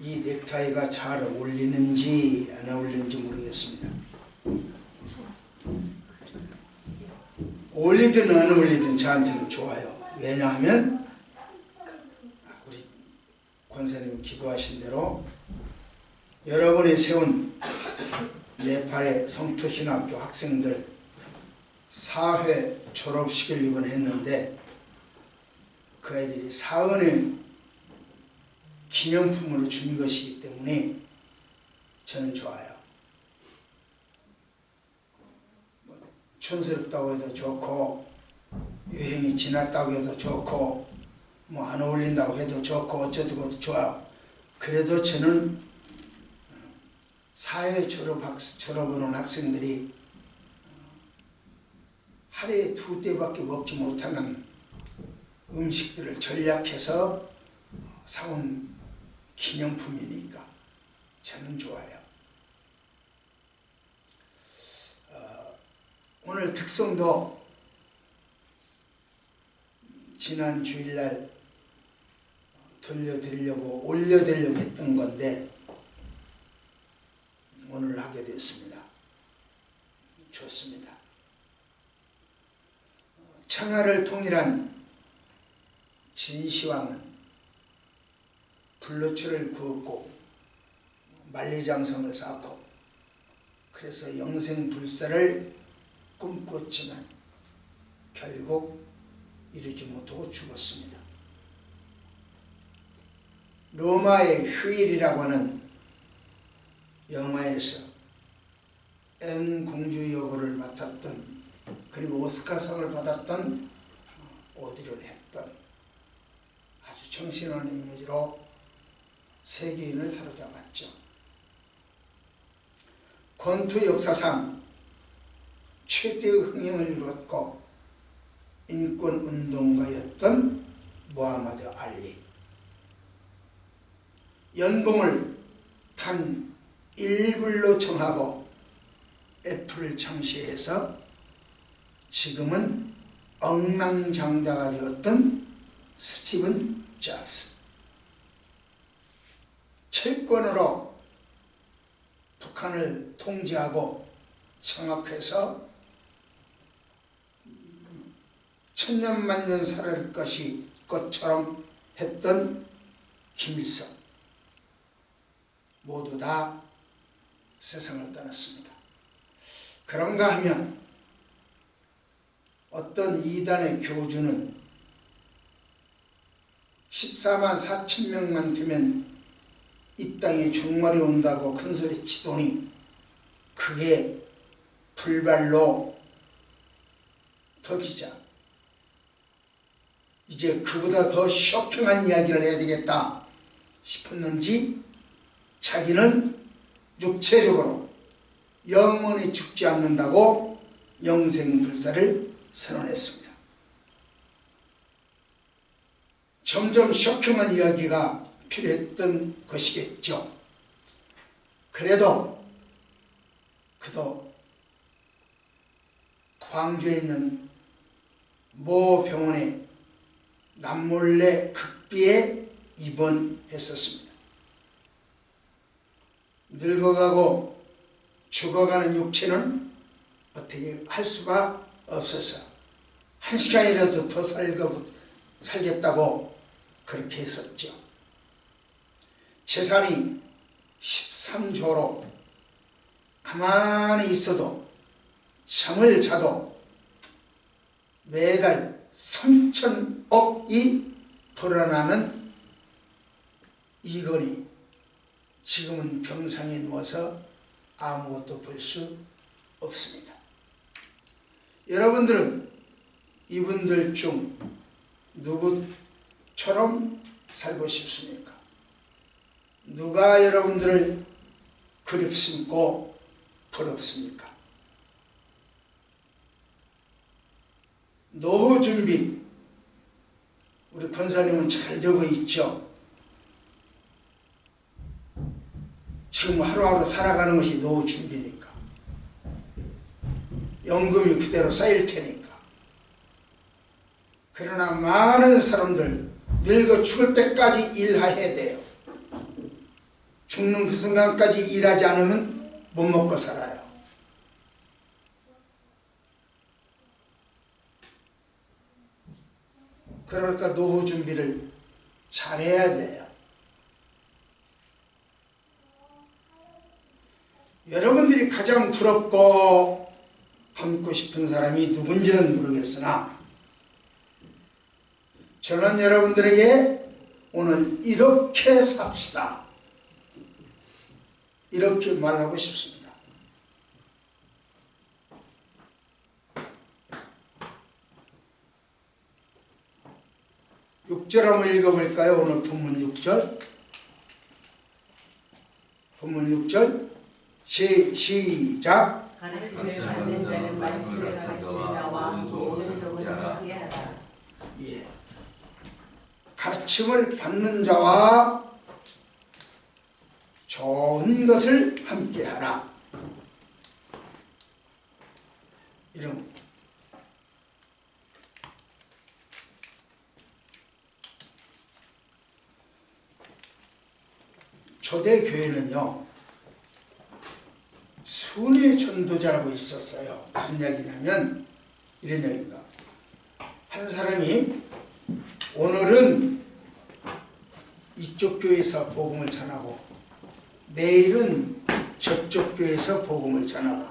이 넥타이가 잘 어울리는지 안 어울리는지 모르겠습니다. 어울리든 안 어울리든 저한테는 좋아요. 왜냐하면 우리 권사님이 기도하신 대로 여러분이 세운 네팔의 성토신학교 학생들 4회 졸업식을 이번에 했는데 그 아이들이 사은의 기념품으로 준 것이기 때문에 저는 좋아요. 촌스럽다고 해도 좋고 유행이 지났다고 해도 좋고 뭐 안 어울린다고 해도 좋고 어쩌고 좋아요. 그래도 저는 사회 졸업하는 학생들이 하루에 2끼밖에 먹지 못하는 음식들을 전략해서 사온 기념품이니까 저는 좋아요. 오늘 특성도 지난 주일날 올려드리려고 했던 건데 오늘 하게 됐습니다. 좋습니다. 청하를 통일한 진시황은 불로초를 구웠고 만리장성을 쌓고 그래서 영생불사를 꿈꿨지만 결국 이루지 못하고 죽었습니다. 로마의 휴일이라고 하는 영화에서 앤 공주 역을 맡았던 그리고 오스카상을 받았던 오드리 헵번 아주 정신없는 이미지로 세계인을 사로잡았죠. 권투 역사상 최대의 흥행을 이루었고 인권운동가였던 무하마드 알리. 연봉을 단 1불로 정하고 애플을 창시해서 지금은 억만장자가 되었던 스티븐 잡스. 채권으로 북한을 통제하고 장악해서 천년만년 살아갈 것처럼 했던 김일성. 모두 다 세상을 떠났습니다. 그런가 하면 어떤 이단의 교주는 14만 4천 명만 되면 이 땅에 종말이 온다고 큰소리 치더니 그게 불발로 터지자 이제 그보다 더 쇼킹한 이야기를 해야 되겠다 싶었는지 자기는 육체적으로 영원히 죽지 않는다고 영생불사를 선언했습니다. 점점 쇼킹한 이야기가 필요했던 것이겠죠. 그래도 그도 광주에 있는 모 병원에 남몰래 극비에 입원했었습니다. 늙어가고 죽어가는 육체는 어떻게 할 수가 없어서 1시간이라도 더 살겠다고 그렇게 했었죠. 재산이 13조로 가만히 있어도 잠을 자도 매달 선천억이 불어나는 이건희 지금은 병상에 누워서 아무것도 볼 수 없습니다. 여러분들은 이분들 중 누구처럼 살고 싶습니까? 누가 여러분들을 그립습고 부럽습니까? 노후 준비 우리 권사님은 잘 되고 있죠. 지금 하루하루 살아가는 것이 노후 준비니까. 연금이 그대로 쌓일 테니까. 그러나 많은 사람들 늙어 죽을 때까지 일해야 돼요. 죽는 그 순간까지 일하지 않으면 못 먹고 살아요. 그러니까 노후 준비를 잘해야 돼요. 여러분들이 가장 부럽고 닮고 싶은 사람이 누군지는 모르겠으나 저는 여러분들에게 오늘 이렇게 삽시다, 이렇게 말하고 싶습니다. 6절 한번 읽어볼까요? 오늘 본문 6절. 본문 6절 시작. 가르침을 받는 자는 말씀을 가르치는 자와 오른쪽은 함께하라. 예. 가르침을 받는 자와 좋은 것을 함께하라. 이런 겁니다. 초대교회는요, 순회 전도자라고 있었어요. 무슨 이야기냐면 이런 이야기입니다. 한 사람이 오늘은 이쪽 교회에서 복음을 전하고 내일은 저쪽 교회에서 복음을 전하고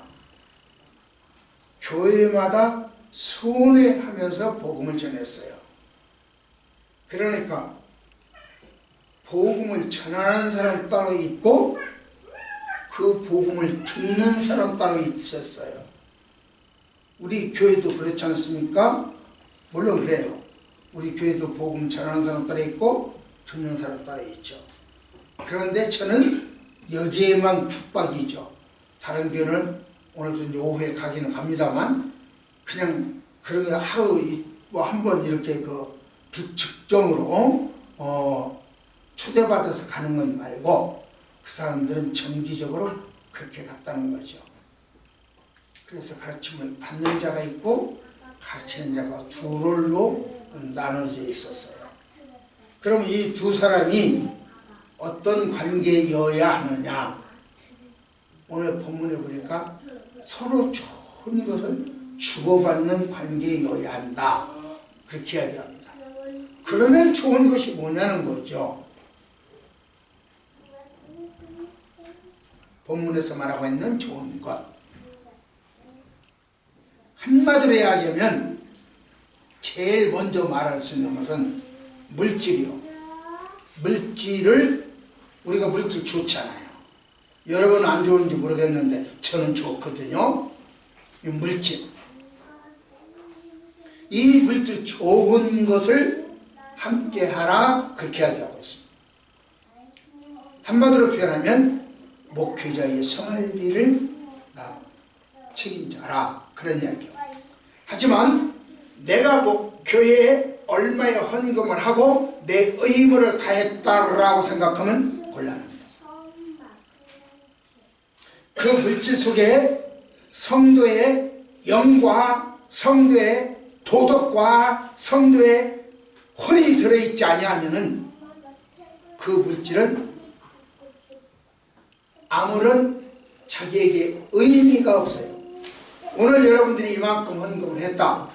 교회마다 순회하면서 복음을 전했어요. 그러니까 복음을 전하는 사람 따로 있고 그 복음을 듣는 사람 따로 있었어요. 우리 교회도 그렇지 않습니까? 물론 그래요. 우리 교회도 복음 전하는 사람 따로 있고 듣는 사람 따로 있죠. 그런데 저는 여기에만 푹박이죠. 다른 교회는 오늘도 이제 오후에 가기는 갑니다만 그냥 그렇게 하루 뭐 한 번 이렇게 그 비측정으로 초대받아서 가는 건 말고 그 사람들은 정기적으로 그렇게 갔다는 거죠. 그래서 가르침을 받는 자가 있고 가르치는 자가 둘로 나눠져 있었어요. 그럼 이 두 사람이 어떤 관계여야 하느냐? 오늘 본문에 보니까 서로 좋은 것을 주고받는 관계여야 한다, 그렇게 이야기합니다. 그러면 좋은 것이 뭐냐는 거죠. 본문에서 말하고 있는 좋은 것, 한마디로 이야기하면 제일 먼저 말할 수 있는 것은 물질이요. 물질을 우리가 물질 좋잖아요. 여러분은 안 좋은지 모르겠는데 저는 좋거든요. 이 물질, 이 물질 좋은 것을 함께 하라, 그렇게 이야기하고 있습니다. 한마디로 표현하면 목회자의 생활비를 책임져라, 그런 이야기예요. 하지만 내가 교회에 얼마의 헌금을 하고 내 의무를 다했다라고 생각하면 곤란합니다. 그 물질 속에 성도의 영과 성도의 도덕과 성도의 혼이 들어있지 아니하면은 그 물질은 아무런 자기에게 의미가 없어요. 오늘 여러분들이 이만큼 헌금을 했다.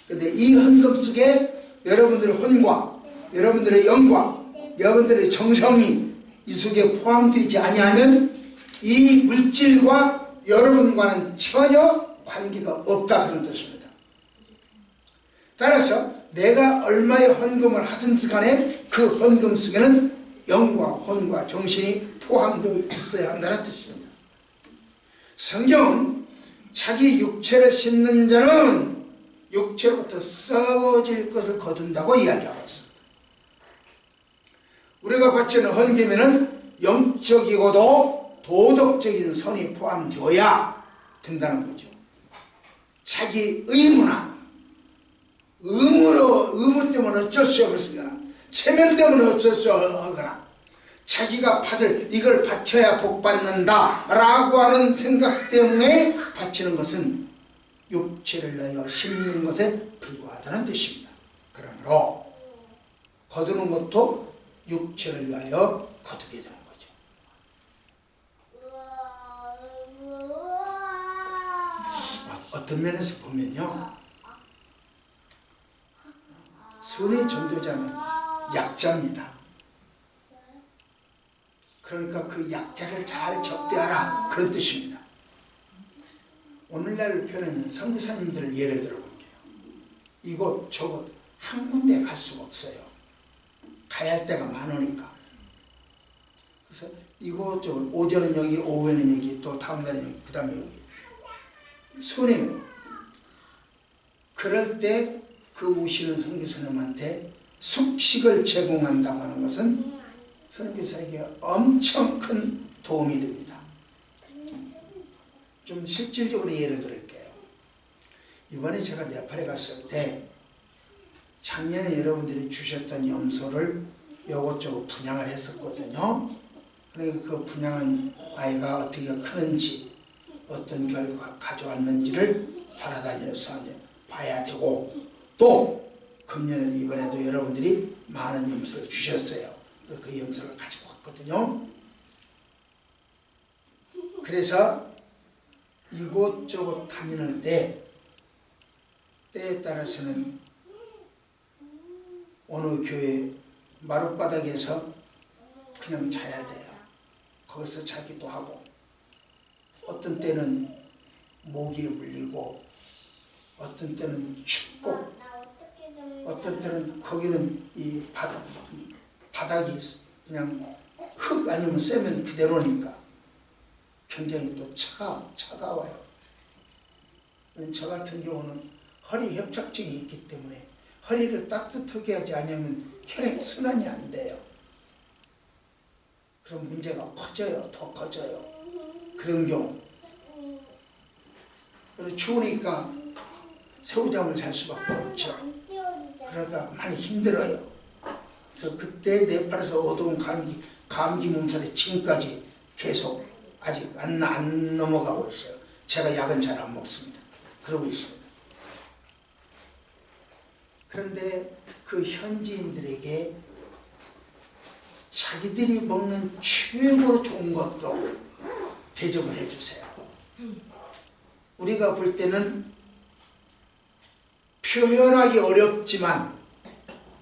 그런데 이 헌금 속에 여러분들의 혼과 여러분들의 영과 여러분들의 정성이 이 속에 포함되지 아니하면 이 물질과 여러분과는 전혀 관계가 없다, 그런 뜻입니다. 따라서 내가 얼마의 헌금을 하든지 간에 그 헌금 속에는 영과 혼과 정신이 포함되어 있어야 한다는 뜻입니다. 성경은 자기 육체를 씻는 자는 육체로부터 썩어질 것을 거둔다고 이야기하고 있습니다. 우리가 바치는 헌금에는 영적이고도 도덕적인 선이 포함되어야 된다는 거죠. 자기 의무나 의무 때문에 어쩔 수 없으거나 체면 때문에 어쩔 수 없거나 자기가 받을 이걸 바쳐야 복 받는다 라고 하는 생각 때문에 바치는 것은 육체를 위하여 심는 것에 불과하다는 뜻입니다. 그러므로 거두는 것도 육체를 위하여 거두게 되는 거죠. 어떤 면에서 보면요, 선의 전도자는 약자입니다. 그러니까 그 약자를 잘 접대하라, 그런 뜻입니다. 오늘날 표현은 선교사님들을 예를 들어볼게요. 이곳 저곳 한 군데 갈 수가 없어요. 가야 할 데가 많으니까. 그래서 이곳저곳, 오전은 여기, 오후에는 여기, 또 다음 날은 여기, 그 다음에 여기. 손해요. 그럴 때 그 오시는 선교사님한테 숙식을 제공한다고 하는 것은 선교사에게 엄청 큰 도움이 됩니다. 좀 실질적으로 예를 들을게요. 이번에 제가 네팔에 갔을 때 작년에 여러분들이 주셨던 염소를 요것저것 분양을 했었거든요. 그러니까 그 분양한 아이가 어떻게 크는지, 어떤 결과가 가져왔는지를 돌아다녀서 이제 봐야 되고, 또 금년에 이번에도 여러분들이 많은 염소를 주셨어요. 그 염소를 가지고 왔거든요. 그래서 이곳저곳 다니는 때에 따라서는 어느 교회 마룻바닥에서 그냥 자야 돼요. 거기서 자기도 하고, 어떤 때는 모기에 물리고, 어떤 때는 춥고, 어떤 때는 거기는 이 바닥이 그냥 흙 아니면 쇠면 그대로니까 굉장히 또 차가워요. 저 같은 경우는 허리 협착증이 있기 때문에 허리를 따뜻하게 하지 않으면 혈액순환이 안 돼요. 그럼 문제가 커져요. 더 커져요. 그런 경우. 그래서 추우니까 새우잠을 잘 수밖에 없죠. 그러니까 많이 힘들어요. 그래서 그때 네팔에서 얻어온 감기 몸살이 지금까지 계속 아직 안 넘어가고 있어요. 제가 약은 잘 안 먹습니다. 그러고 있습니다. 그런데 그 현지인들에게 자기들이 먹는 최고로 좋은 것도 대접을 해주세요. 우리가 볼 때는 표현하기 어렵지만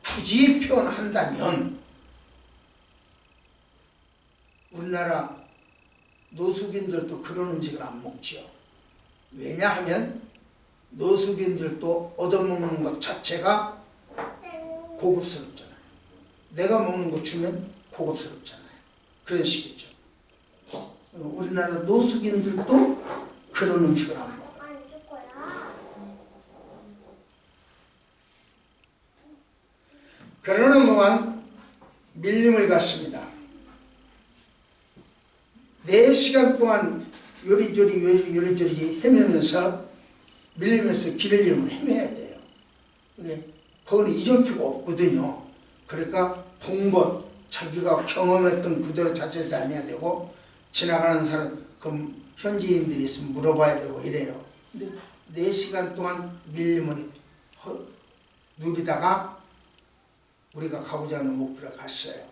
굳이 표현한다면 우리나라 노숙인들도 그런 음식을 안 먹죠. 왜냐하면 노숙인들도 얻어먹는 것 자체가 고급스럽잖아요. 내가 먹는 거 주면 고급스럽잖아요. 그런 식이죠. 우리나라 노숙인들도 그런 음식을 안 먹어요. 그러는 동안 밀림을 갔습니다. 4시간 동안 요리조리 헤매면서 밀림에서 길을 잃으면 헤매야 돼요. 거기는 이정표가 없거든요. 그러니까 본 것, 자기가 경험했던 그대로 자체를 다녀야 되고, 지나가는 사람, 그럼 현지인들이 있으면 물어봐야 되고 이래요. 근데 4시간 동안 밀림을 누비다가 우리가 가고자 하는 목표를 갔어요.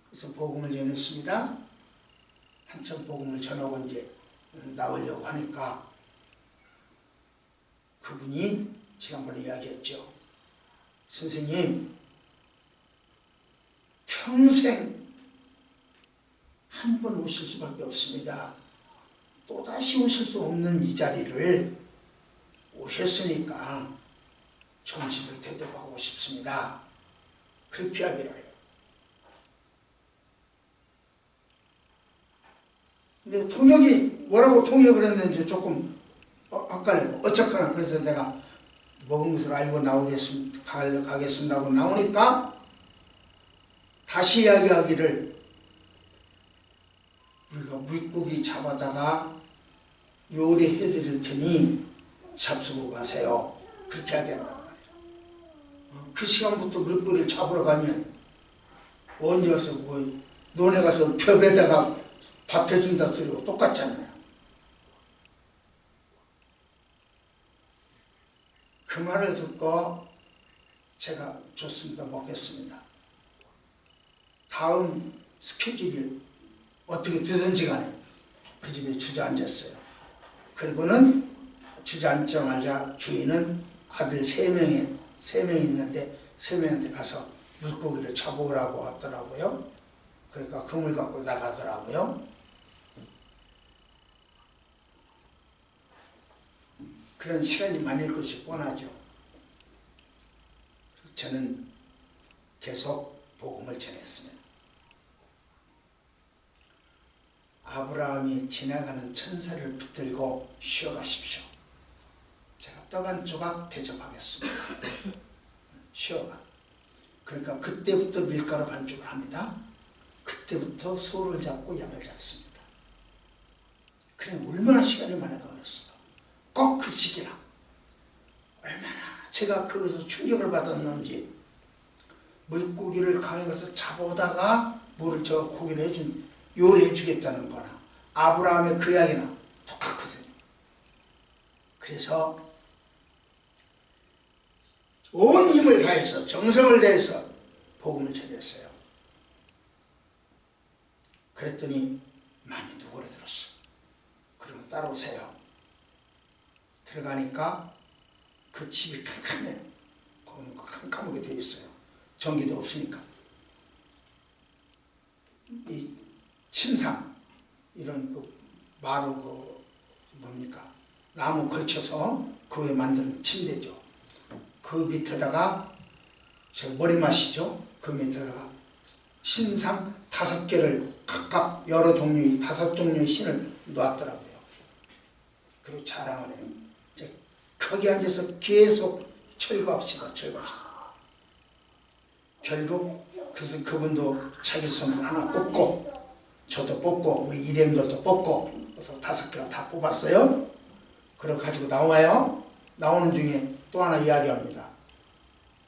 그래서 복음을 전했습니다. 한참 복음을 전하고 이제 나오려고 하니까 그분이 지난번에 이야기했죠. 선생님, 평생 한 번 오실 수밖에 없습니다. 또다시 오실 수 없는 이 자리를 오셨으니까 정식을 대접하고 싶습니다. 그렇게 이야기를 해요. 근데 통역이 뭐라고 통역을 했는지 조금 헷갈려요. 어쨌거나 그래서 내가 먹은 것을 알고 가겠습니다 하고 나오니까 다시 이야기하기를 우리가 물고기 잡아다가 요리해 드릴 테니 잡수고 가세요. 그렇게 이야기한단 말이에요. 그 시간부터 물고기를 잡으러 가면 언제 와서 너네 가서 벽에다가 밥 해준다 소리고 똑같잖아요. 그 말을 듣고 제가 좋습니다. 먹겠습니다. 다음 스케줄이 어떻게 되든지 간에 그 집에 주저앉았어요. 그리고는 주저앉자마자 주인은 아들 세 명이 있는데 세 명한테 가서 물고기를 잡아오라고 하더라고요. 그러니까 그물 갖고 나가더라고요. 그런 시간이 많을 것이 뻔하죠. 저는 계속 복음을 전했습니다. 아브라함이 지나가는 천사를 붙들고 쉬어가십시오. 제가 떡 한 조각 대접하겠습니다. 쉬어가. 그러니까 그때부터 밀가루 반죽을 합니다. 그때부터 소를 잡고 양을 잡습니다. 그래 얼마나 시간이 많이 걸렸어요. 꼭 그 시기라. 얼마나 제가 거기서 충격을 받았는지 물고기를 강에 가서 잡아오다가 물을 저 고기를 요리해 주겠다는 거나 아브라함의 그 이야기나 똑같거든요. 그래서 온 힘을 다해서 정성을 다해서 복음을 전했어요. 그랬더니 많이 누그러들었어요. 그러면 따라오세요. 들어가니까 그 집이 캄캄해요. 거기는 캄캄하게 되어 있어요. 전기도 없으니까. 이 침상 이런 그 마루 뭡니까 나무 걸쳐서 그 위에 만드는 침대죠. 그 밑에다가 저 머리맡이죠. 그 밑에다가 신상 5개를 각각 여러 종류의 5종류의 신을 놓았더라고요. 그리고 자랑을 해요. 이제 거기 앉아서 계속 철거합시다. 결국 그분도 자기 손을 하나 뽑고 저도 뽑고 우리 일행들도 뽑고 또 5개를 다 뽑았어요. 그래 가지고 나와요. 나오는 중에 또 하나 이야기합니다.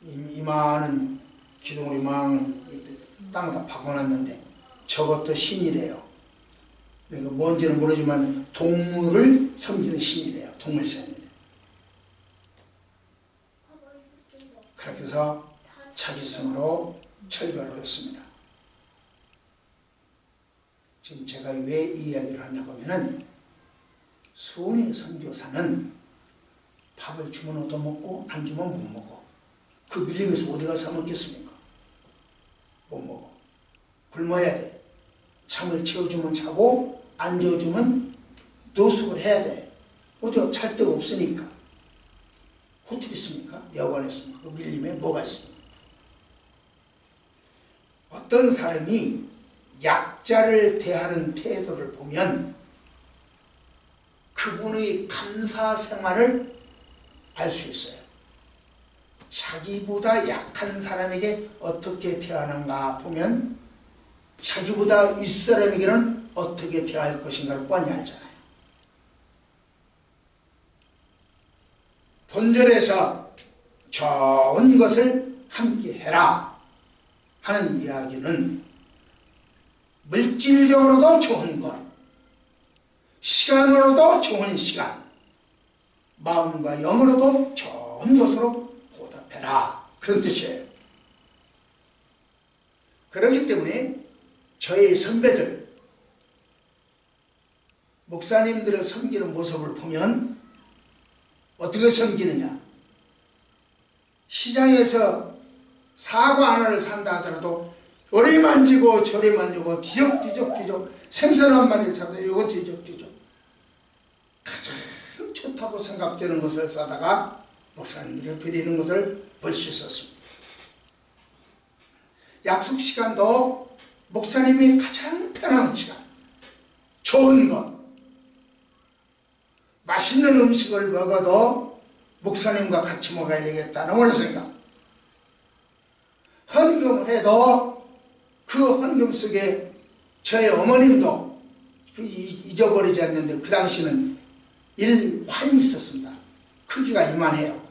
이만한 기둥을 이만 땅에다 박아놨는데 저것도 신이래요. 그러니까 뭔지는 모르지만 동물을 섬기는 신이래요. 동물신이래요. 그렇게 해서 자기 손으로 철거를 했습니다. 지금 제가 왜 이 이야기를 하냐고 하면은 수훈이 선교사는 밥을 주면 얻어먹고 안 주면 못 먹어. 그 밀림에서 어디 가서 먹겠습니까? 못 먹어. 굶어야 돼. 잠을 채워주면 자고 안 재워주면 노숙을 해야 돼. 어디가 잘 데가 없으니까. 호텔 있습니까? 여관 있습니까? 그 밀림에 뭐가 있습니까? 어떤 사람이 약자를 대하는 태도를 보면 그분의 감사 생활을 알 수 있어요. 자기보다 약한 사람에게 어떻게 대하는가 보면 자기보다 윗사람에게는 어떻게 대할 것인가를 뻔히 알잖아요. 본절에서 좋은 것을 함께 해라 하는 이야기는 물질적으로도 좋은 것, 시간으로도 좋은 시간, 마음과 영으로도 좋은 것으로 보답해라 그런 뜻이에요. 그렇기 때문에 저희 선배들, 목사님들을 섬기는 모습을 보면 어떻게 섬기느냐. 시장에서 사과 하나를 산다 하더라도 요리 만지고 저리 만지고 뒤적뒤적 생선 한 마리 사도 이거 뒤적뒤적 가장 좋다고 생각되는 것을 사다가 목사님들이 드리는 것을 볼 수 있었습니다. 약속 시간도 목사님이 가장 편한 시간, 좋은 것, 맛있는 음식을 먹어도 목사님과 같이 먹어야 되겠다는 그런 생각. 헌금을 해도 그 헌금 속에 저희 어머님도 잊어버리지 않는데 그 당시는 1환이 있었습니다. 크기가 이만해요.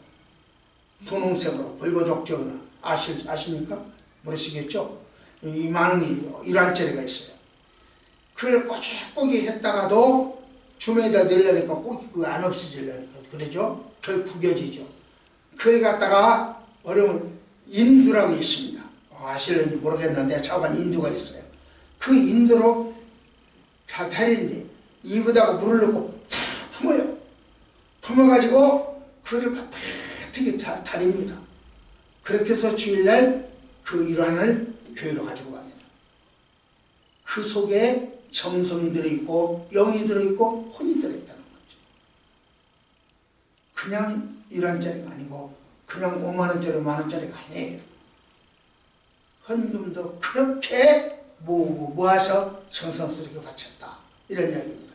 분홍색으로 붉어족저는 아십니까? 모르시겠죠? 이만한 게 1환짜리가 있어요. 그걸 꼬깃꼬깃 했다가도 주머니에다 넣으려니까 꼬깃 그거 안 없어지려니까 그러죠? 그걸 구겨지죠. 그걸 갖다가 어려운 인두라고 있습니다. 아실는지 모르겠는데 차관 인두가 있어요. 그 인두로 다 다리는데 입에다가 물을 넣고 다 품어요. 품어가지고 그를 바쁘게 다립니다. 그렇게 해서 주일날 그 일환을 교회로 가지고 갑니다. 그 속에 정성이 들어있고 영이 들어있고 혼이 들어있다는 거죠. 그냥 1원짜리가 아니고 그냥 5만원짜리 5만원짜리가 아니에요. 헌금도 그렇게 모아서 정성스럽게 바쳤다, 이런 이야기입니다.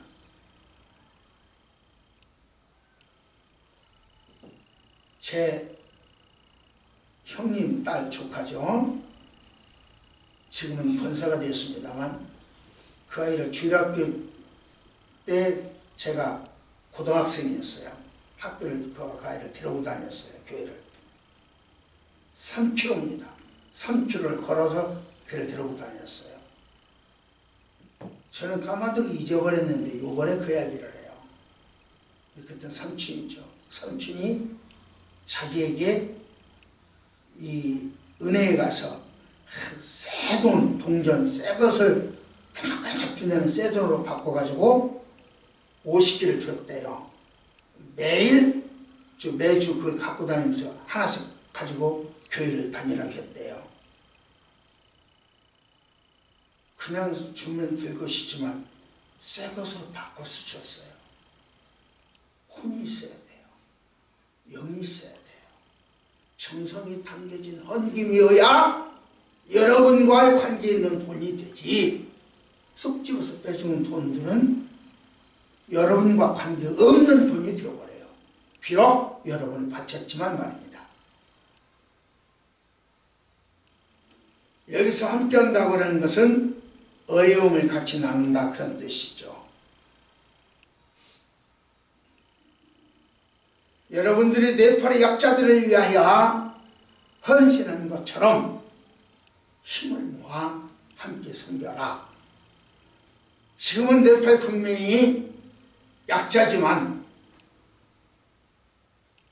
제 형님 딸 조카죠. 지금은 권사가 되었습니다만 그 아이를 주일학교 때 제가 고등학생이었어요. 학교를 그 아이를 데리고 다녔어요. 교회를 3km입니다. 3km를 걸어서 교회를 데리고 다녔어요. 저는 까마득히 잊어버렸는데 요번에 그 이야기를 해요. 그때 삼촌이죠. 삼촌이 자기에게 이 은혜에 가서 새 돈, 동전, 새 것을 반짝반짝 빛나는 새 돈으로 바꿔가지고 50개를 줬대요. 매주 그걸 갖고 다니면서 하나씩 가지고 교회를 다니라고 했대요. 그냥 주면 될 것이지만 새 것으로 바꿔서 줬어요. 혼이 있어야 돼요. 영이 있어야 돼요. 정성이 담겨진 헌금이어야 여러분과의 관계 있는 돈이 되지, 쏙 집어서 빼주는 돈들은 여러분과 관계 없는 돈이 되어버려요. 비록 여러분이 바쳤지만 말입니다. 여기서 함께 한다고 하는 것은 어려움을 같이 나눈다, 그런 뜻이죠. 여러분들이 네팔의 약자들을 위하여 헌신한 것처럼 힘을 모아 함께 섬겨라. 지금은 네팔 국민이 약자지만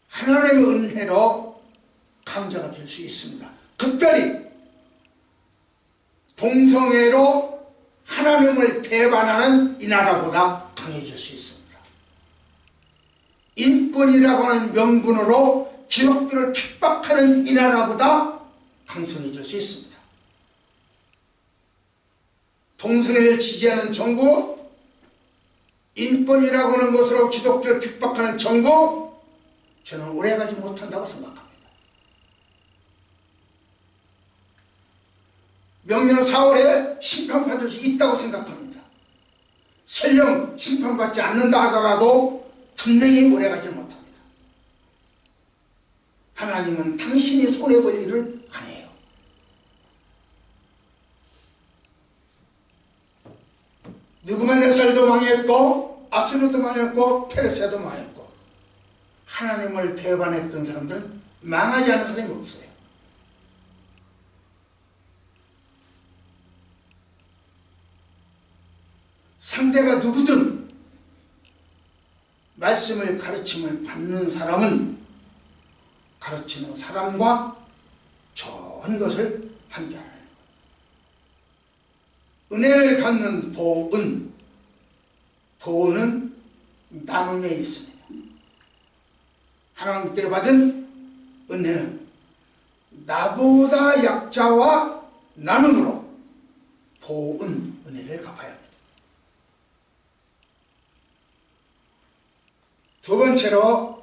하나님의 은혜로 강자가 될 수 있습니다. 특별히 동성애로 하나님을 배반하는 이 나라보다 강해질 수 있습니다. 인권이라고 하는 명분으로 기독교를 핍박하는 이 나라보다 강성해질 수 있습니다. 동성애를 지지하는 정부, 인권이라고 하는 것으로 기독교를 핍박하는 정부, 저는 오래가지 못한다고 생각합니다. 명년 4월에 심판받을 수 있다고 생각합니다. 설령 심판받지 않는다 하더라도 분명히 오래가지 못합니다. 하나님은 당신이 손해볼 일을 안 해요. 느부갓네살도 망했고 아수르도 망했고 페르시아도 망했고 하나님을 배반했던 사람들은 망하지 않은 사람이 없어요. 상대가 누구든 말씀을 가르침을 받는 사람은 가르치는 사람과 좋은 것을 함께 하는 거예요. 은혜를 갖는 보은은 나눔에 있습니다. 하나님께 받은 은혜는 나보다 약자와 나눔으로 은혜를 갚아야 합니다. 두 번째로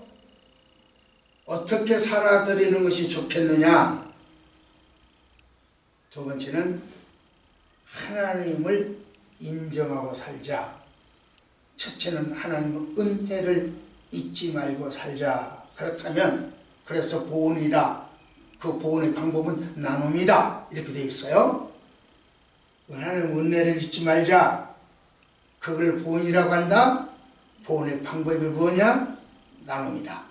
어떻게 살아드리는 것이 좋겠느냐? 두 번째는 하나님을 인정하고 살자. 첫째는 하나님의 은혜를 잊지 말고 살자. 그렇다면 그래서 보은이다. 그 보은의 방법은 나눔이다. 이렇게 되어 있어요. 하나님 은혜를 잊지 말자. 그걸 보은이라고 한다. 보은의 방법이 뭐냐? 나눔이다.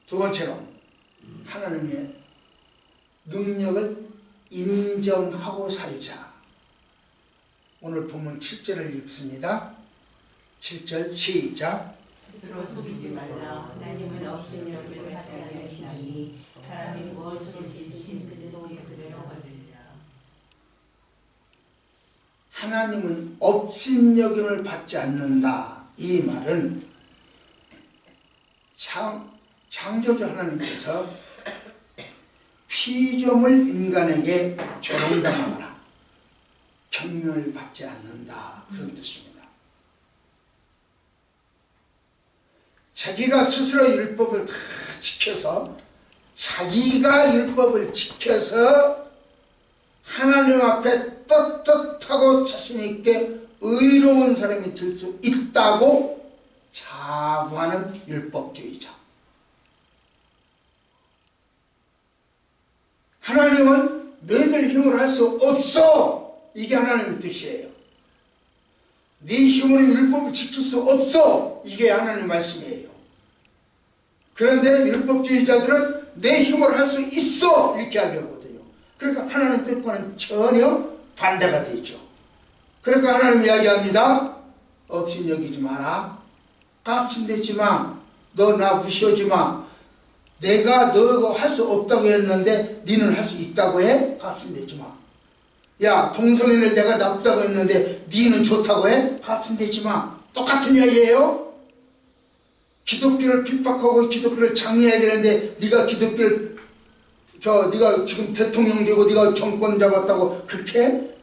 두 번째로 하나님의 능력을 인정하고 살자. 오늘 본문 7절을 읽습니다. 7절 시작. 스스로 속이지 말라. 하나님은 없인 여기를 하지 아니하시나니 사람이 무엇으로 진심 그릇지 그대로 얻으리라. 하나님은 업신여김을 받지 않는다. 이 말은 창조주 하나님께서 피조물 인간에게 조롱당하거나 경멸을 받지 않는다, 그런 뜻입니다. 자기가 스스로 율법을 다 지켜서, 자기가 율법을 지켜서 하나님 앞에 떳떳하고 자신있게 의로운 사람이 될 수 있다고 자부하는 율법주의자. 하나님은 너희들 힘으로 할 수 없어, 이게 하나님의 뜻이에요. 네 힘으로 율법을 지킬 수 없어, 이게 하나님의 말씀이에요. 그런데 율법주의자들은 내 힘으로 할 수 있어, 이렇게 하거든요. 그러니까 하나님 뜻과는 전혀 반대가 되죠. 그러니까 하나님 이야기합니다. 없인 여기지 마라, 값인내지 마, 너 나 무시하지 마. 내가 너가 할 수 없다고 했는데 니는 할 수 있다고 해? 값인내지 마. 야, 동성애를 내가 나쁘다고 했는데 니는 좋다고 해? 값인내지 마. 똑같은 이야기예요. 기독교를 핍박하고 기독교를 장려해야 되는데 네가 기독교를 네가 지금 대통령 되고 네가 정권 잡았다고 그렇게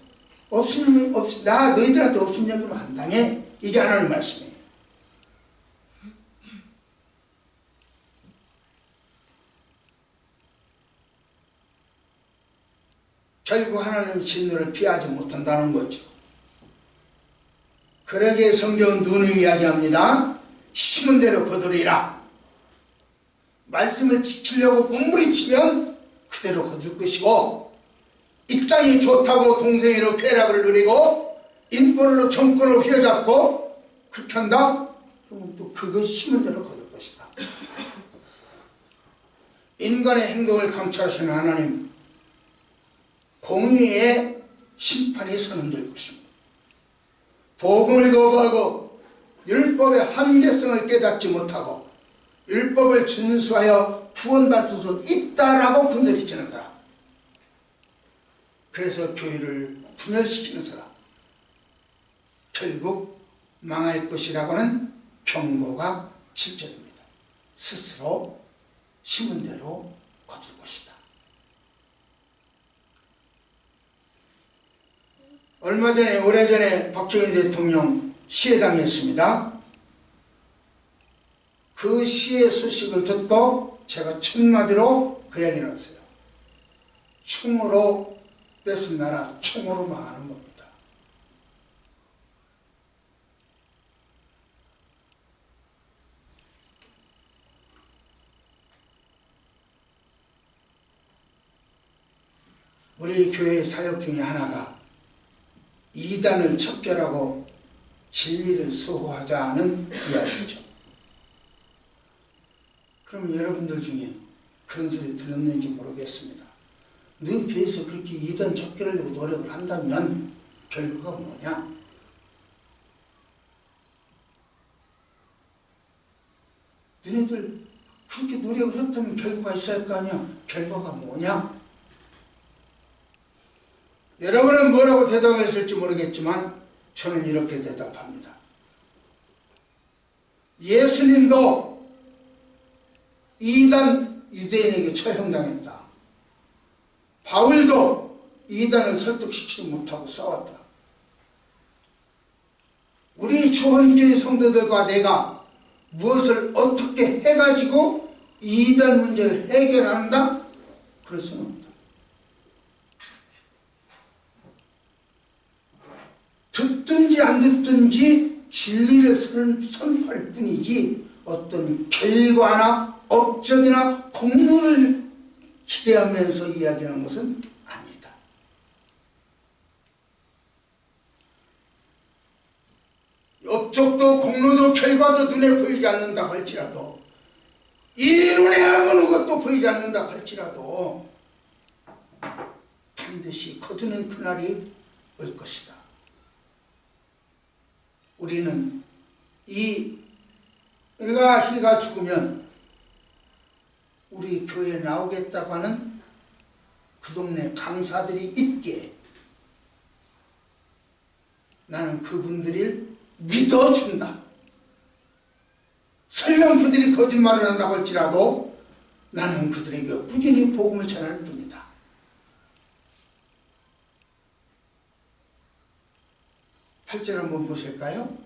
나 너희들한테 없인 여기면 안 당해. 이게 하나님 말씀이에요. 결국 하나님의 진노를 피하지 못한다는 거죠. 그러기에 성경은 누누이 이야기합니다. 심은 대로 거두리라. 말씀을 지키려고 몸부림치면 그대로 거둘 것이고, 이 땅이 좋다고 동생애로 쾌락을 누리고 인권으로 정권을 휘어잡고 그렇게 한다? 그러면 또 그거 심은 대로 거둘 것이다. 인간의 행동을 감찰하시는 하나님, 공의의 심판이 선언될 것입니다. 복음을 거부하고 율법의 한계성을 깨닫지 못하고 율법을 준수하여 구원받을 수 있다라고 분석이치는 사람, 그래서 교회를 분열시키는 사람, 결국 망할 것이라고는 경고가 실제됩니다. 스스로 심은 대로 거둘 것이다. 얼마 전에, 오래전에 박정희 대통령 시해 당했습니다. 그 시의 소식을 듣고 제가 첫마디로 그 얘기를 했어요. 총으로 뺏은 나라 총으로 망하는 겁니다. 우리 교회의 사역 중에 하나가 이단을 척결하고 진리를 수호하자는 이야기죠. 그럼 여러분들 중에 그런 소리 들었는지 모르겠습니다. 너 교회에서 그렇게 이단 척결하려고 노력을 한다면 결과가 뭐냐? 너네들 그렇게 노력을 했다면 결과가 있어야 할 거 아니야? 결과가 뭐냐? 여러분은 뭐라고 대답했을지 모르겠지만 저는 이렇게 대답합니다. 예수님도 이단 유대인에게 처형당했다. 바울도 이단을 설득시키지 못하고 싸웠다. 우리 초원교회 성도들과 내가 무엇을 어떻게 해가지고 이단 문제를 해결한다? 그럴 수는 없다. 듣든지 안 듣든지 진리를 선포할 뿐이지 어떤 결과나 업적이나 공로를 기대하면서 이야기하는 것은 아니다. 업적도 공로도 결과도 눈에 보이지 않는다 할지라도, 이 눈에 아무런 것도 보이지 않는다 할지라도 반드시 거두는 그날이 올 것이다. 우리는 우리가 희가 죽으면 우리 교회에 나오겠다고 하는 그 동네 강사들이 있기에 나는 그분들을 믿어준다. 설령 그들이 아무리 거짓말을 한다고 할지라도 나는 그들에게 꾸준히 복음을 전할 뿐이다. 8절 한번 보실까요?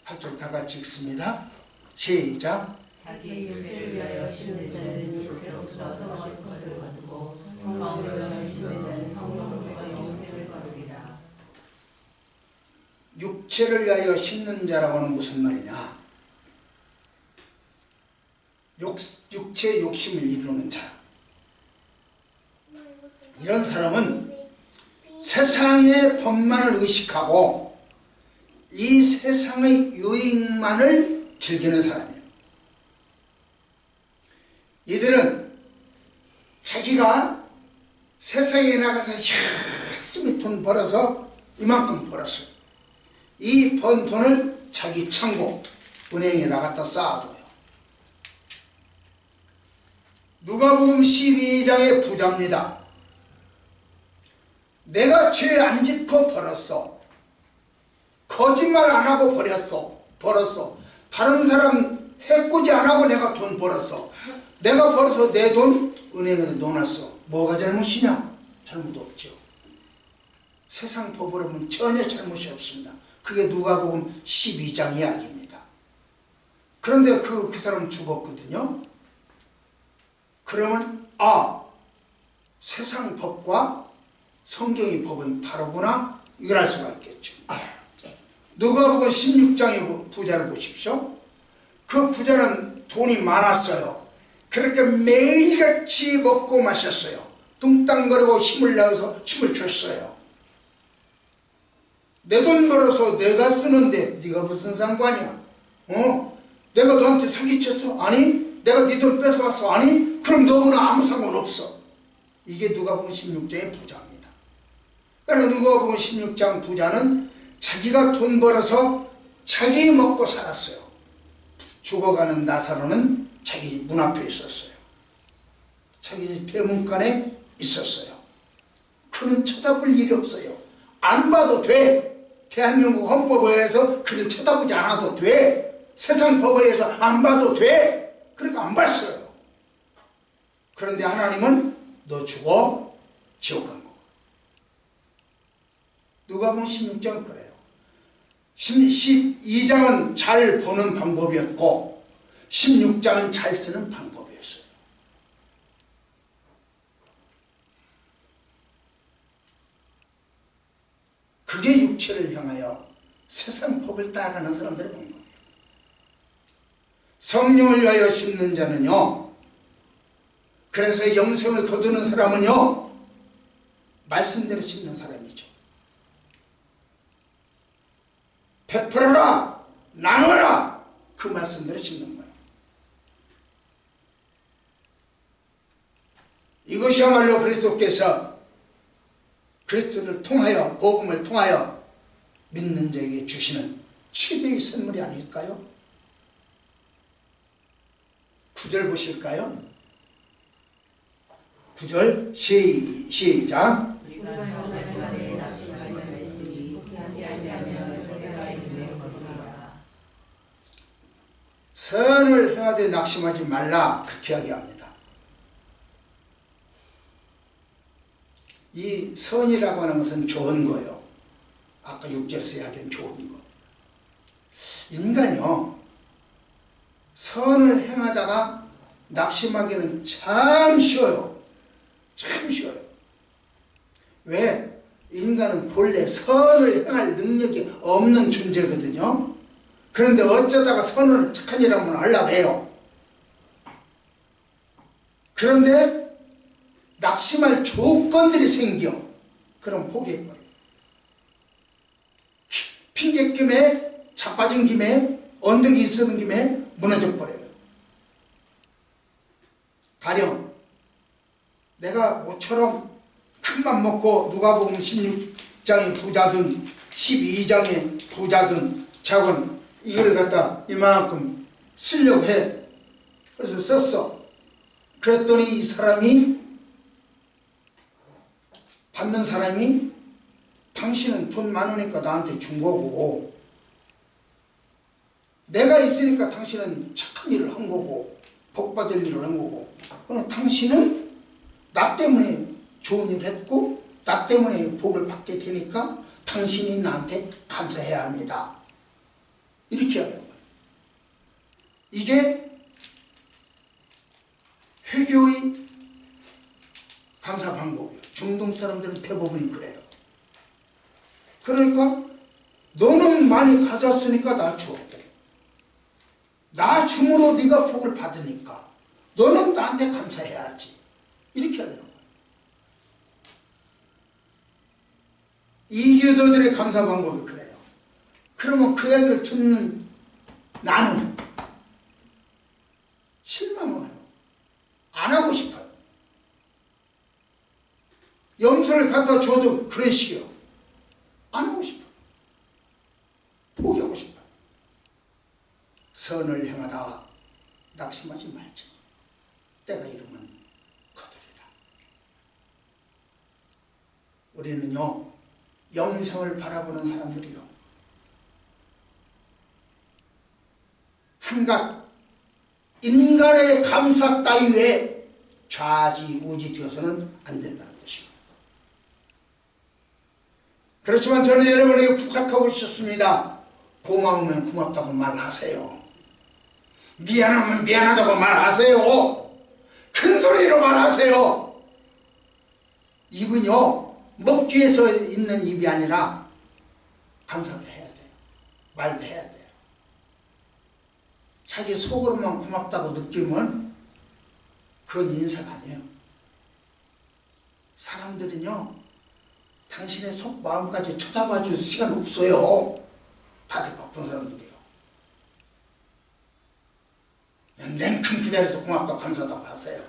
8절 다 같이 읽습니다. 시작. 자기 육체를 위하여 심는 자는 육체로서 썩을 것을 거두고 성령을 위하여 심는 자는 성령으로서 영생을 거두리라. 육체를 위하여 심는 자라고는 무슨 말이냐? 육체의 욕심을 이루는 자. 이런 사람은 세상의 법만을 의식하고 이 세상의 유익만을 즐기는 사람이에요. 이들은 자기가 세상에 나가서 열심히 돈 벌어서 이만큼 벌었어요. 이 번 돈을 자기 창고, 은행에 나갔다 쌓아둬요. 누가복음 12장의 부자입니다. 내가 죄 안 짓고 벌었어. 거짓말 안 하고 벌었어. 다른 사람 해코지 안 하고 내가 돈 벌었어. 내가 벌어서 내 돈 은행에 넣어놨어. 뭐가 잘못이냐? 잘못 없죠. 세상 법으로 보면 전혀 잘못이 없습니다. 그게 누가복음 12장 이야기입니다. 그런데 그 사람 죽었거든요. 그러면 세상 법과 성경의 법은 다르구나, 이걸 알 수가 있겠죠. 누가복음 16장의 부자를 보십시오. 그 부자는 돈이 많았어요. 그렇게 매일같이 먹고 마셨어요. 뚱땅거리고 힘을 내어서 춤을 췄어요. 내 돈 벌어서 내가 쓰는데 네가 무슨 상관이야? 내가 너한테 사기쳤어? 아니. 내가 네 돈 뺏어왔어? 아니. 그럼 너구나 아무 상관없어. 이게 누가복음 16장의 부자입니다. 그러니까 누가복음 16장 부자는 자기가 돈 벌어서 자기 먹고 살았어요. 죽어가는 나사로는 자기 문 앞에 있었어요. 자기 대문간에 있었어요. 그는 쳐다볼 일이 없어요. 안 봐도 돼. 대한민국 헌법에 의해서 그를 쳐다보지 않아도 돼. 세상 법에 의해서 안 봐도 돼. 그러니까 안 봤어요. 그런데 하나님은 너 죽어 지옥 간 거. 누가복음 16장 그래요. 12장은 잘 보는 방법이었고 16장은 잘 쓰는 방법이었어요. 그게 육체를 향하여 세상 법을 따라가는 사람들의 방법이에요. 성령을 위하여 심는 자는요, 그래서 영생을 거두는 사람은요, 말씀대로 심는 사람이죠. 베풀어라, 나눠라, 그 말씀대로 심는 거예요. 이것이야말로 그리스도께서 그리스도를 통하여, 복음을 통하여 믿는 자에게 주시는 최대의 선물이 아닐까요? 9절 보실까요? 9절 시작. 선을 행하되 낙심하지 말라, 그렇게 이야기합니다. 이 선이라고 하는 것은 좋은 거예요. 아까 6절에서 이야기한 좋은 거. 인간이요, 선을 행하다가 낙심하기는 참 쉬워요. 참 쉬워요. 왜? 인간은 본래 선을 행할 능력이 없는 존재거든요. 그런데 어쩌다가 선을 착한 일 한번 하려고 해요. 그런데 낙심할 조건들이 생겨. 그럼 포기해버려요. 핑계김에, 자빠진 김에, 언덕이 있는 김에 무너져버려요. 가령 내가 모처럼 큰맘 먹고 누가복음 16장의 부자든 12장의 부자든 작은 이걸 갖다 이만큼 쓰려고 해. 그래서 썼어. 그랬더니 이 사람이, 받는 사람이, 당신은 돈 많으니까 나한테 준 거고 내가 있으니까 당신은 착한 일을 한 거고 복받을 일을 한 거고, 그럼 당신은 나 때문에 좋은 일을 했고 나 때문에 복을 받게 되니까 당신이 나한테 감사해야 합니다. 이렇게 하는 거예요. 이게 회교의 감사 방법이에요. 중동 사람들은 대부분이 그래요. 그러니까 너는 많이 가졌으니까 나 주었고, 나 줌으로 네가 복을 받으니까 너는 나한테 감사해야지. 이렇게 해야 되는 거예요. 이교도들의 감사 방법이 그래요. 그러면 그 얘기를 듣는 나는 실망해요. 안 하고 싶어요. 염소를 갖다 줘도 그런 식이요. 안 하고 싶어요. 포기하고 싶어요. 선을 행하다 낙심하지 말지. 때가 이르면 거두리라. 우리는요, 영생을 바라보는 사람들이요, 한갓 인간의 감사 따위에 좌지우지 되어서는 안 된다는 뜻입니다. 그렇지만 저는 여러분에게 부탁하고 싶습니다. 고마우면 고맙다고 말하세요. 미안하면 미안하다고 말하세요. 큰 소리로 말하세요. 입은요, 먹기 위해서 있는 입이 아니라 감사도 해야 돼요. 말도 해야 돼요. 자기 속으로만 고맙다고 느끼면 그건 인사가 아니에요. 사람들은요, 당신의 속 마음까지 쳐다봐 줄 시간 없어요. 다들 바쁜 사람들이요. 냉큼 기다려서 고맙다고 감사하다고 하세요.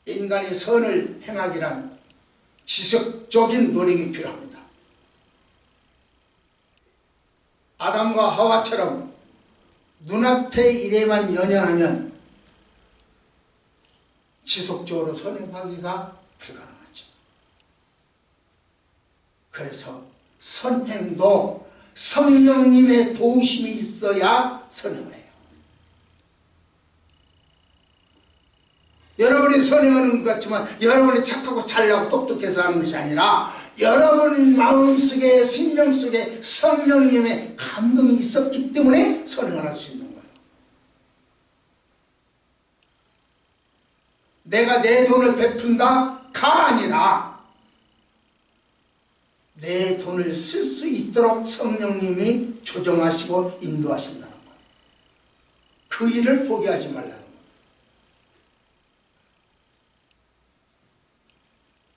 인간이 선을 행하기란 지속적인 노력이 필요합니다. 아담과 하와처럼 눈앞의 일에만 연연하면 지속적으로 선행하기가 불가능하죠. 그래서 선행도 성령님의 도우심이 있어야 선행을 해요. 여러분이 선행하는 것 같지만 여러분이 착하고 잘나고 똑똑해서 하는 것이 아니라 여러분 마음속에, 심령 속에 성령님의 감동이 있었기 때문에 선행을 할 수 있는 거예요. 내가 내 돈을 베푼다가 아니라 내 돈을 쓸 수 있도록 성령님이 조정하시고 인도하신다는 거예요. 그 일을 포기하지 말라는 거예요.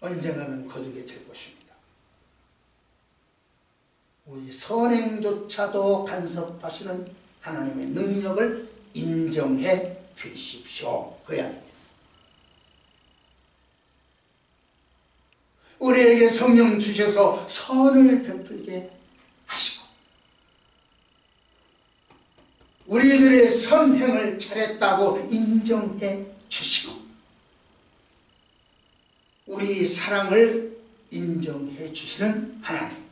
언젠가는 거두게 될 것입니다. 우리 선행조차도 간섭하시는 하나님의 능력을 인정해 주십시오. 그 이야기입니다. 우리에게 성령 주셔서 선을 베풀게 하시고 우리들의 선행을 잘했다고 인정해 주시고 우리 사랑을 인정해 주시는 하나님,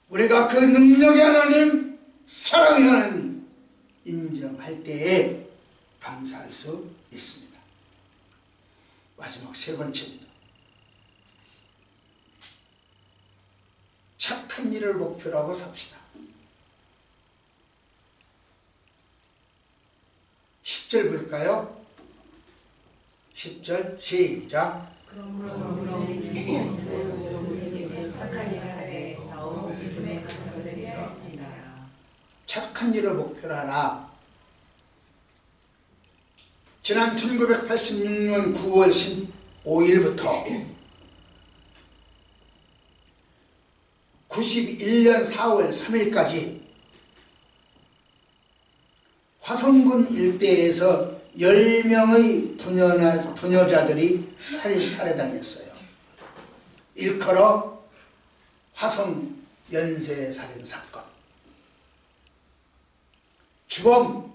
우리가 그 능력의 하나님, 사랑의 하나님 인정할 때에 감사할 수 있습니다. 마지막 세 번째입니다. 착한 일을 목표로 하고 삽시다. 10절 볼까요? 10절 시작. 그러므로 착한 일을 하되 더욱 믿음의 가족들이 없지나라. 착한 일을 목표로 하라. 지난 1986년 9월 15일부터 91년 4월 3일까지 화성군 일대에서 10명의 부녀자들이 살해당했어요. 일컬어 화성 연쇄살인사건. 주범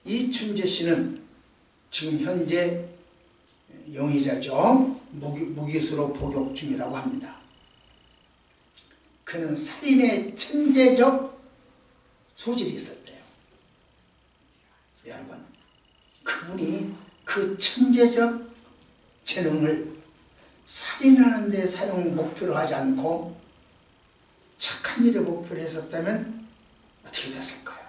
이춘재 씨는 지금 현재 용의자죠. 무기수로 복역 중이라고 합니다. 그는 살인의 천재적 소질이 있었대요. 여러분, 그분이 그 천재적 재능을 살인하는 데 사용 목표로 하지 않고 착한 일을 목표로 했었다면 어떻게 됐을까요?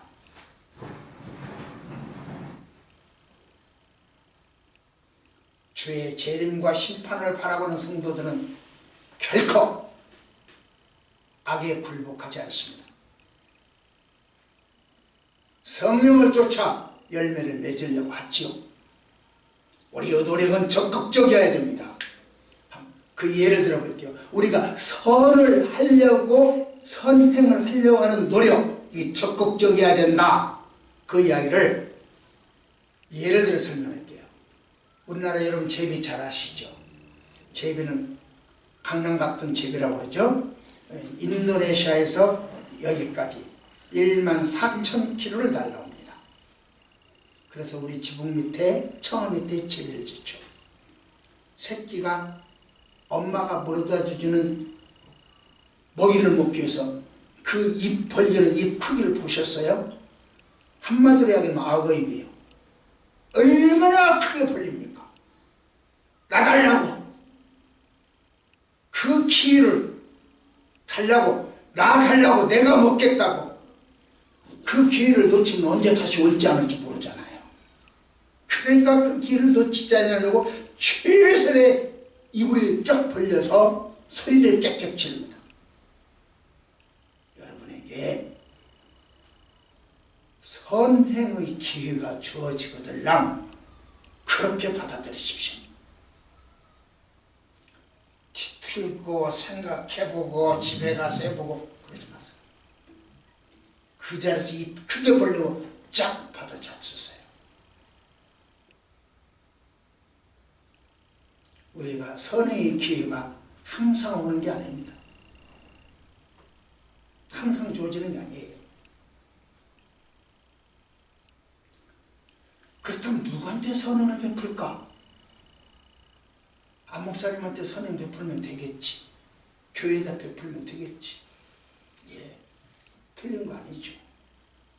주의 재림과 심판을 바라보는 성도들은 결코 악에 굴복하지 않습니다. 성령을 쫓아 열매를 맺으려고 하지요. 우리의 노력은 적극적이어야 됩니다. 그 예를 들어볼게요. 우리가 선을 하려고, 선행을 하려고 하는 노력이 적극적이어야 된다. 그 이야기를 예를 들어 설명할게요. 우리나라 여러분 제비 잘 아시죠? 제비는 강남 같은 제비라고 그러죠. 인도네시아에서 여기까지 14,000km를 날아옵니다. 그래서 우리 지붕 밑에, 처마 밑에 제비를 짓죠. 새끼가 엄마가 물어다 주는 먹이를 먹기 위해서 그 입 벌리는 입 크기를 보셨어요? 한마디로 이야기하면 악어입이에요. 얼마나 크게 벌립니까? 나달라고, 그 기회를 달라고, 나 달라고, 내가 먹겠다고. 그 기회를 놓치면 언제 다시 올지 않을지 모르잖아요. 그러니까 그 기회를 놓치지 않으려고 최선의 입을 쫙 벌려서 소리를 깨끗 지릅니다. 여러분에게 선행의 기회가 주어지거들랑 그렇게 받아들이십시오. 뒤틀고 생각해보고 집에 가서 해보고 그러지 마세요. 그 자리에서 입 크게 벌리고 쫙 받아 잡수세요. 우리가 선행의 기회가 항상 오는 게 아닙니다. 항상 주어지는 게 아니에요. 그렇다면 누구한테 선행을 베풀까? 안 목사님한테 선행 베풀면 되겠지. 교회에다 베풀면 되겠지. 예, 틀린 거 아니죠.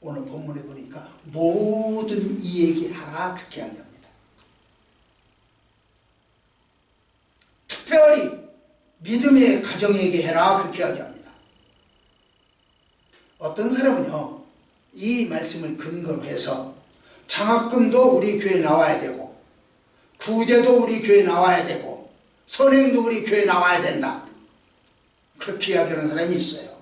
오늘 본문에 보니까 모든 이에게 하라 그렇게 이야기합니다. 특별히 믿음의 가정에게 해라 그렇게 이야기합니다. 어떤 사람은요, 이 말씀을 근거로 해서 장학금도 우리 교회에 나와야 되고, 구제도 우리 교회에 나와야 되고, 선행도 우리 교회에 나와야 된다, 그렇게 이야기하는 사람이 있어요.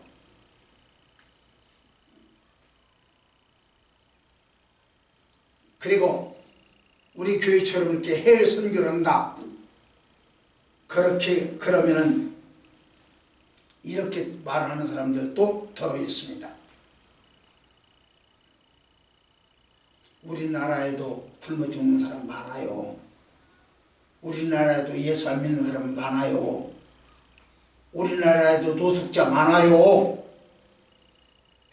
그리고 우리 교회처럼 이렇게 해외 선교를 한다, 그렇게 그러면은 이렇게 말하는 사람들도 더러 있습니다. 우리나라에도 굶어 죽는 사람 많아요. 우리나라에도 예수 안 믿는 사람 많아요. 우리나라에도 노숙자 많아요.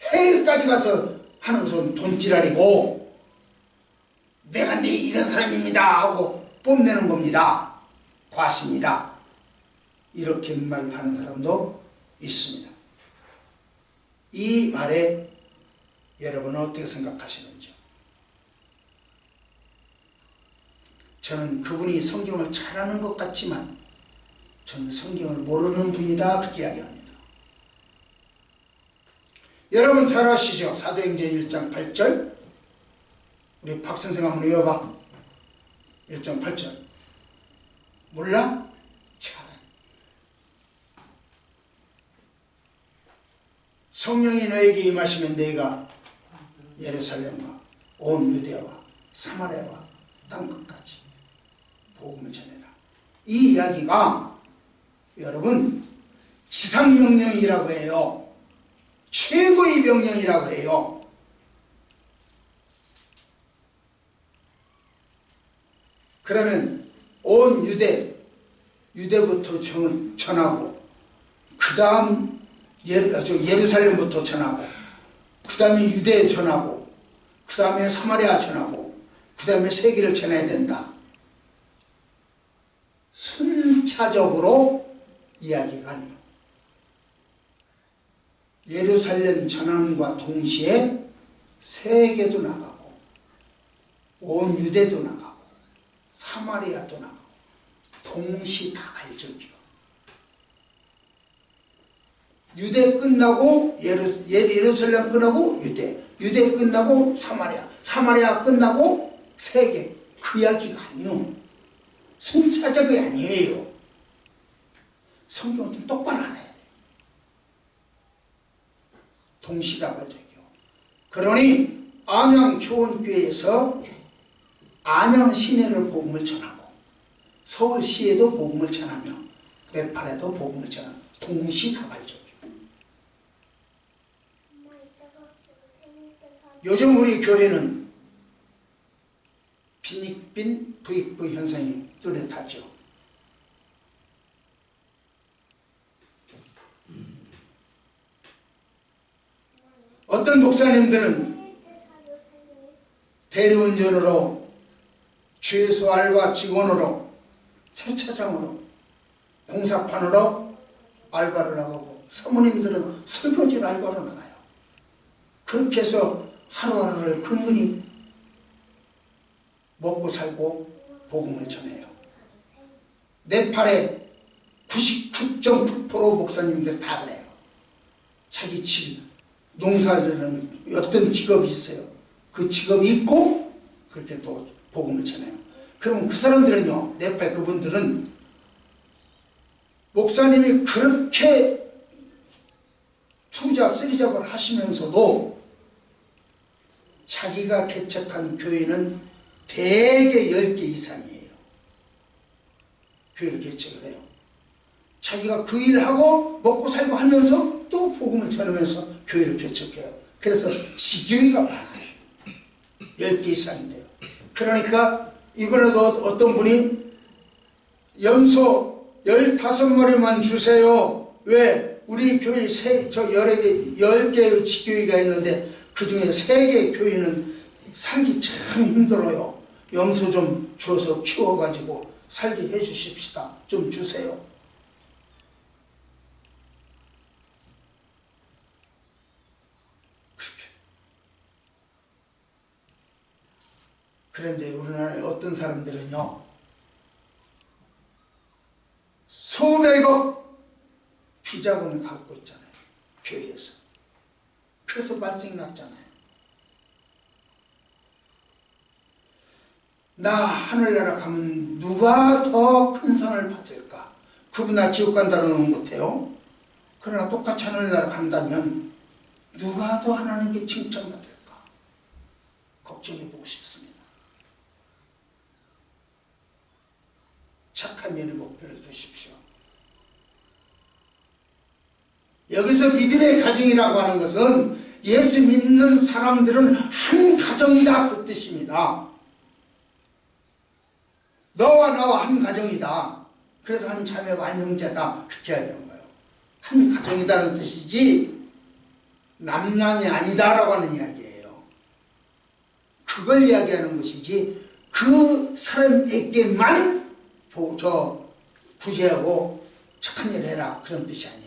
해외까지 가서 하는 것은 돈지랄이고, 내가 내 이런 사람입니다 하고 뽐내는 겁니다. 과시입니다. 이렇게 말하는 사람도 있습니다. 이 말에 여러분은 어떻게 생각하시는지? 저는 그분이 성경을 잘 아는 것 같지만 저는 성경을 모르는 분이다 그렇게 이야기합니다. 여러분 잘 아시죠? 사도행전 1장 8절. 우리 박 선생 한번 외워봐. 1장 8절. 몰라? 참. 성령이 너에게 임하시면 너희가 예루살렘과 온 유대와 사마리아와 땅끝까지 복음을 전해라. 이 이야기가 여러분 지상명령이라고 해요. 최고의 명령이라고 해요. 그러면 온 유대부터 전하고, 그 다음 예루살렘부터 전하고, 그 다음에 유대에 전하고, 그 다음에 사마리아 전하고, 그 다음에 세계를 전해야 된다. 순차적으로 이야기가 아니에요. 예루살렘 전환과 동시에 세계도 나가고 온 유대도 나가고 사마리아도 나가고 동시다발적이요. 유대 끝나고 예루살렘 끝나고 유대 끝나고 사마리아 끝나고 세계. 그 이야기가 아니요. 순차적이 아니에요. 성경은 좀 똑바로 알아야 돼요. 동시다발적이요. 그러니 안양 교원교회에서 안양 시내를 복음을 전하고 서울시에도 복음을 전하며 네팔에도 복음을 전하고 동시다발적이요. 요즘 우리 교회는 빈익빈 부익부 현상이 뚜렷하죠. 어떤 목사님들은 대리운전으로 주유소 알바 직원으로 세차장으로 공사판으로 알바를 나가고 사모님들은 설거지 알바로 나가요. 그렇게 해서 하루하루를 근근히 먹고 살고 복음을 전해요. 네팔의 99.9% 목사님들 다 그래요. 자기 집 농사들은 어떤 직업이 있어요. 그 직업이 있고 그렇게 또 복음을 전해요. 그러면 그 사람들은요, 네팔 그분들은 목사님이 그렇게 투잡, 쓰리잡을 하시면서도 자기가 개척한 교회는 대개 10개 이상이에요. 교회를 개척을 해요. 자기가 그 일을 하고 먹고 살고 하면서 또 복음을 전하면서 교회를 개척해요. 그래서 지교회가 많아요. 10개 이상인데요. 그러니까 이번에도 어떤 분이 염소 15마리만 주세요. 왜? 우리 교회 10개의 지교회가 있는데 그 중에 3개 교회는 살기 참 힘들어요. 염소 좀 줘서 키워가지고 살게 해주십시다. 좀 주세요. 그렇게. 그런데 우리나라에 어떤 사람들은요, 수백억 비자금을 갖고 있잖아요. 교회에서. 그래서 발생이 났잖아요. 나 하늘나라 가면 누가 더 큰 상을 받을까? 그분 나 지옥 간다는 건 못해요. 그러나 똑같이 하늘나라 간다면 누가 더 하나님께 칭찬받을까? 걱정해보고 싶습니다. 착한 일의 목표를 두십시오. 여기서 믿음의 가정이라고 하는 것은 예수 믿는 사람들은 한 가정이다 그 뜻입니다. 너와 나와 한 가정이다. 그래서 한 자매와 한 형제다. 그렇게 해야 되는 거예요. 한 가정이다는 뜻이지 남남이 아니다라고 하는 이야기예요. 그걸 이야기하는 것이지 그 사람에게만 구제하고 착한 일을 해라 그런 뜻이 아니에요.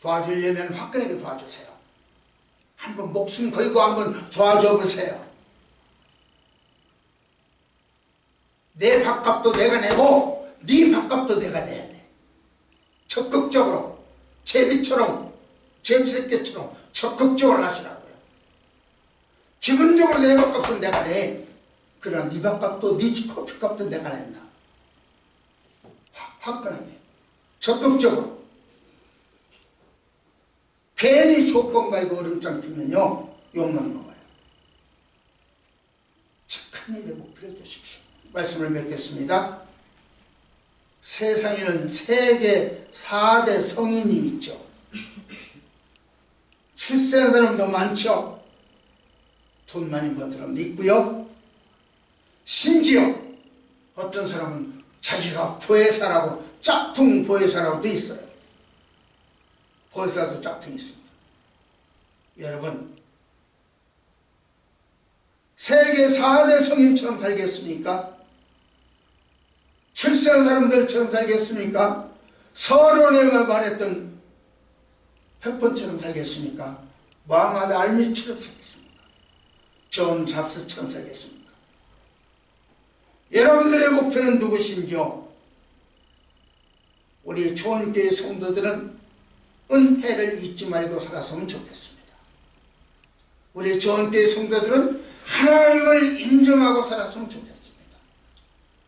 도와주려면 화끈하게 도와주세요. 한번 목숨 걸고 한번 도와줘 보세요. 내 밥값도 내가 내고 네 밥값도 내가 내야 돼. 적극적으로 제비처럼 제비새끼처럼 적극적으로 하시라고요. 기본적으로 내 밥값은 내가 내. 그러나 네 밥값도 네 커피값도 내가 낸다. 화끈하게 적극적으로. 괜히 조건 갈고 얼음장 피면요 욕만 먹어요. 착한 일에 목표를 두십시오. 말씀을 맺겠습니다. 세상에는 세계 4대 성인이 있죠. 출세한 사람도 많죠. 돈 많이 번 사람도 있고요. 심지어 어떤 사람은 자기가 보혜사라고 짝퉁 보혜사라고도 있어요. 보혜사도 짝퉁이 있습니다. 여러분, 세계 4대 성인처럼 살겠습니까? 출세한 사람들처럼 살겠습니까? 서론에 말했던 햇본처럼 살겠습니까? 무하마드 알미처럼 살겠습니까? 존 잡스처럼 살겠습니까? 여러분들의 목표는 누구신지요? 우리 초원교회 성도들은 은혜를 잊지 말고 살았으면 좋겠습니다. 우리 초원교회 성도들은 하나님을 인정하고 살았으면 좋겠습니다.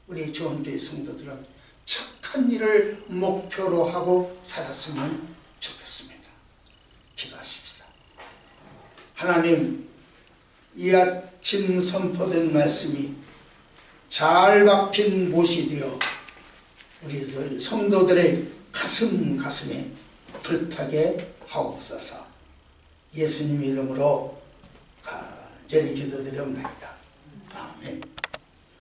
우리 초원교회 성도들은 착한 일을 목표로 하고 살았으면 좋겠습니다. 기도하십시다. 하나님, 이 아침 선포된 말씀이 잘 박힌 못이 되어 우리들 성도들의 가슴에 불타게 하옵소서. 예수님 이름으로 간절히 기도드리옵나이다.